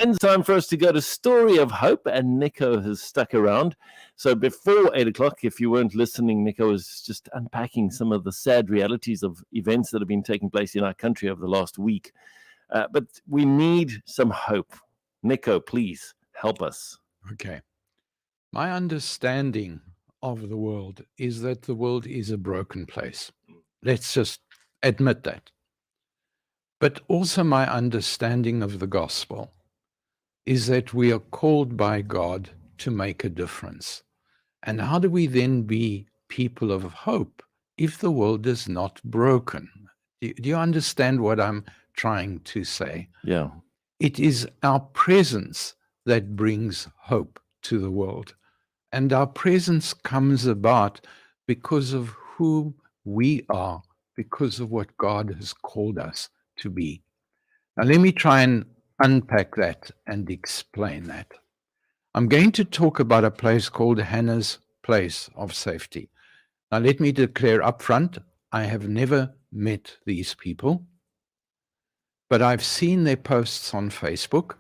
And time for us to go to Story of Hope, and Nico has stuck around. So before 8 o'clock, if you weren't listening, Nico was just unpacking some of the sad realities of events that have been taking place in our country over the last week. But we need some hope. Nico, please help us. Okay. My understanding of the world is that the world is a broken place. Let's just admit that. But also my understanding of the gospel is that we are called by God to make a difference. And how do we then be people of hope if the world is not broken? Do you understand what I'm trying to say? Yeah. It is our presence that brings hope to the world. And our presence comes about because of who we are, because of what God has called us to be. Now, let me try and unpack that and explain that. I'm going to talk about a place called Hannah's Place of Safety. Now, let me declare up front, I have never met these people, but I've seen their posts on Facebook,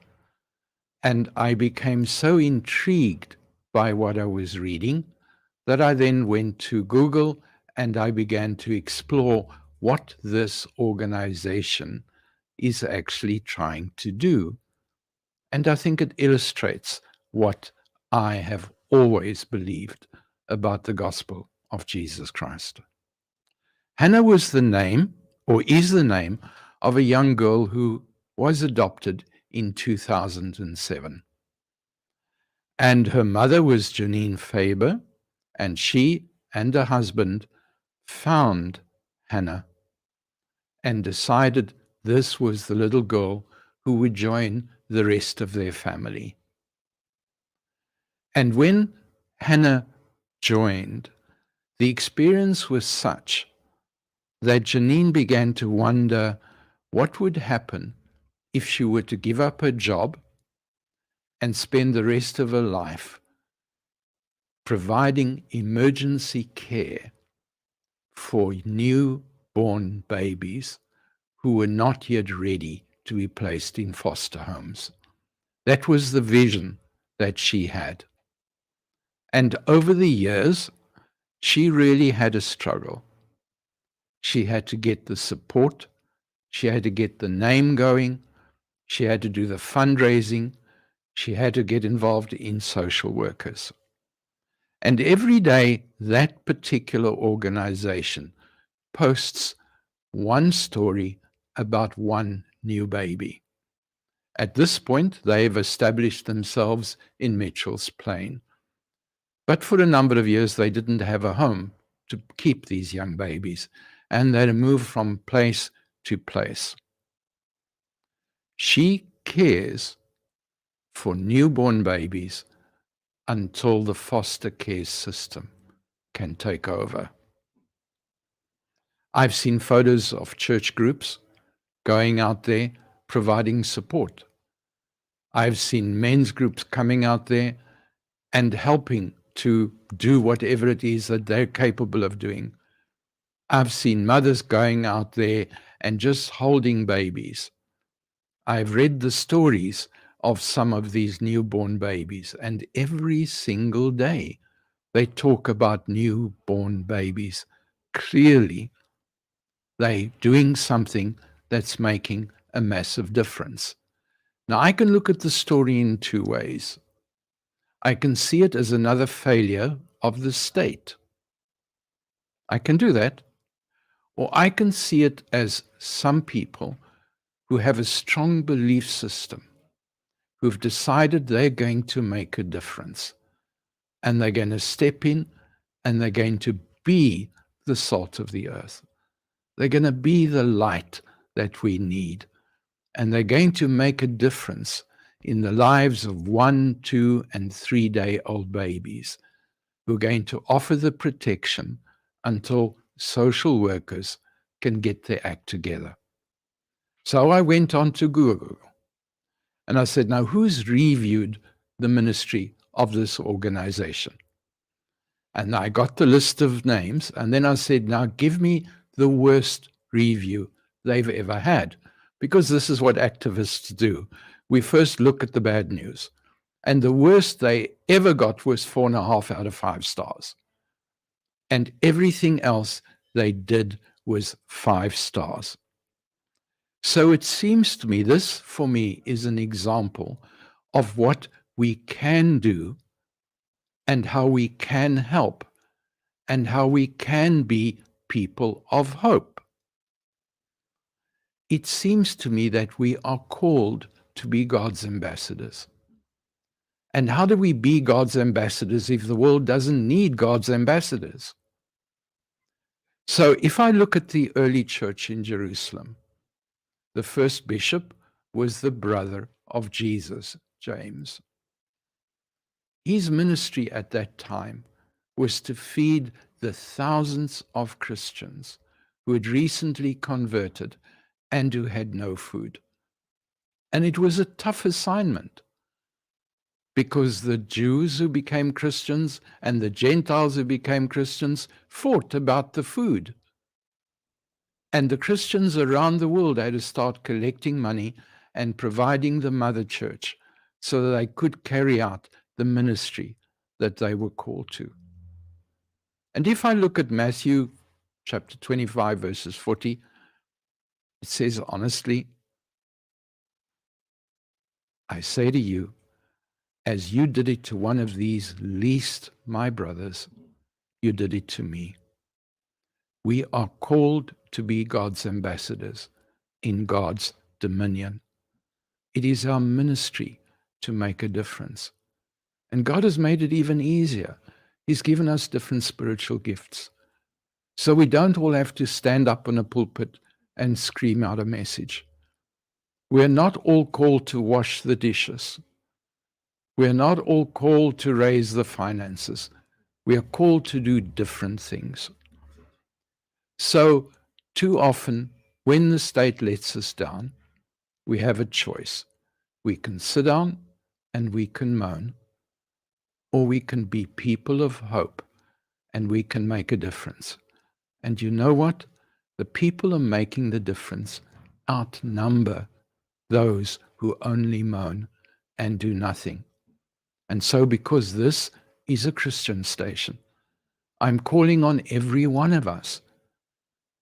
and I became so intrigued by what I was reading that I then went to Google and I began to explore what this organization is actually trying to do. And I think it illustrates what I have always believed about the gospel of Jesus Christ. Hannah was the name, or is the name, of a young girl who was adopted in 2007. And her mother was Janine Faber, and she and her husband found Hannah and decided this was the little girl who would join the rest of their family. And when Hannah joined, the experience was such that Janine began to wonder what would happen if she were to give up her job and spend the rest of her life providing emergency care for newborn babies who were not yet ready to be placed in foster homes. That was the vision that she had. And over the years, she really had a struggle. She had to get the support. She had to get the name going. She had to do the fundraising. She had to get involved in social workers. And every day, that particular organization posts one story about one new baby. At this point, they have established themselves in Mitchell's Plain. But for a number of years, they didn't have a home to keep these young babies, and they moved from place to place. She cares for newborn babies until the foster care system can take over. I've seen photos of church groups going out there providing support. I've seen men's groups coming out there and helping to do whatever it is that they're capable of doing. I've seen mothers going out there and just holding babies. I've read the stories of some of these newborn babies, and every single day they talk about newborn babies. Clearly, they're doing something that's making a massive difference. Now, I can look at the story in two ways. I can see it as another failure of the state. I can do that. Or I can see it as some people who have a strong belief system, who've decided they're going to make a difference. And they're going to step in and they're going to be the salt of the earth. They're going to be the light that we need. And they're going to make a difference in the lives of 1, 2, and 3-day-old babies who are going to offer the protection until social workers can get their act together. So I went on to Google and I said, now who's reviewed the ministry of this organization? And I got the list of names, and then I said, now give me the worst review they've ever had, because this is what activists do. we first look at the bad news. And the worst they ever got was 4.5 out of 5 stars. And everything else they did was 5 stars. So it seems to me, this for me is an example of what we can do and how we can help and how we can be people of hope. It seems to me that we are called to be God's ambassadors. And how do we be God's ambassadors if the world doesn't need God's ambassadors? So if I look at the early church in Jerusalem, the first bishop was the brother of Jesus, James. His ministry at that time was to feed the thousands of Christians who had recently converted and who had no food. And it was a tough assignment, because the Jews who became Christians and the Gentiles who became Christians fought about the food. And the Christians around the world had to start collecting money and providing the mother church so that they could carry out the ministry that they were called to. And if I look at Matthew chapter 25, verses 40, it says, honestly, I say to you, as you did it to one of these least my brothers, you did it to me. We are called to be God's ambassadors in God's dominion. It is our ministry to make a difference. And God has made it even easier. He's given us different spiritual gifts. So we don't all have to stand up on a pulpit and scream out a message. We're not all called to wash the dishes. We're not all called to raise the finances. We are called to do different things. So too often, when the state lets us down, we have a choice. We can sit down and we can moan, or we can be people of hope and we can make a difference. And you know what? The people who are making the difference outnumber those who only moan and do nothing. And so, because this is a Christian station, I'm calling on every one of us.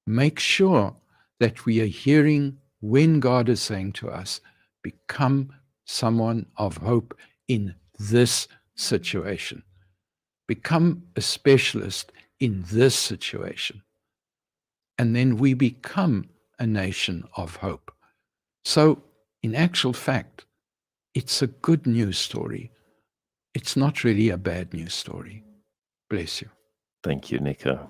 Make sure that we are hearing when God is saying to us, become someone of hope in this situation. Become a specialist in this situation. And then we become a nation of hope. So, in actual fact, it's a good news story. It's not really a bad news story. Bless you. Thank you, Nico.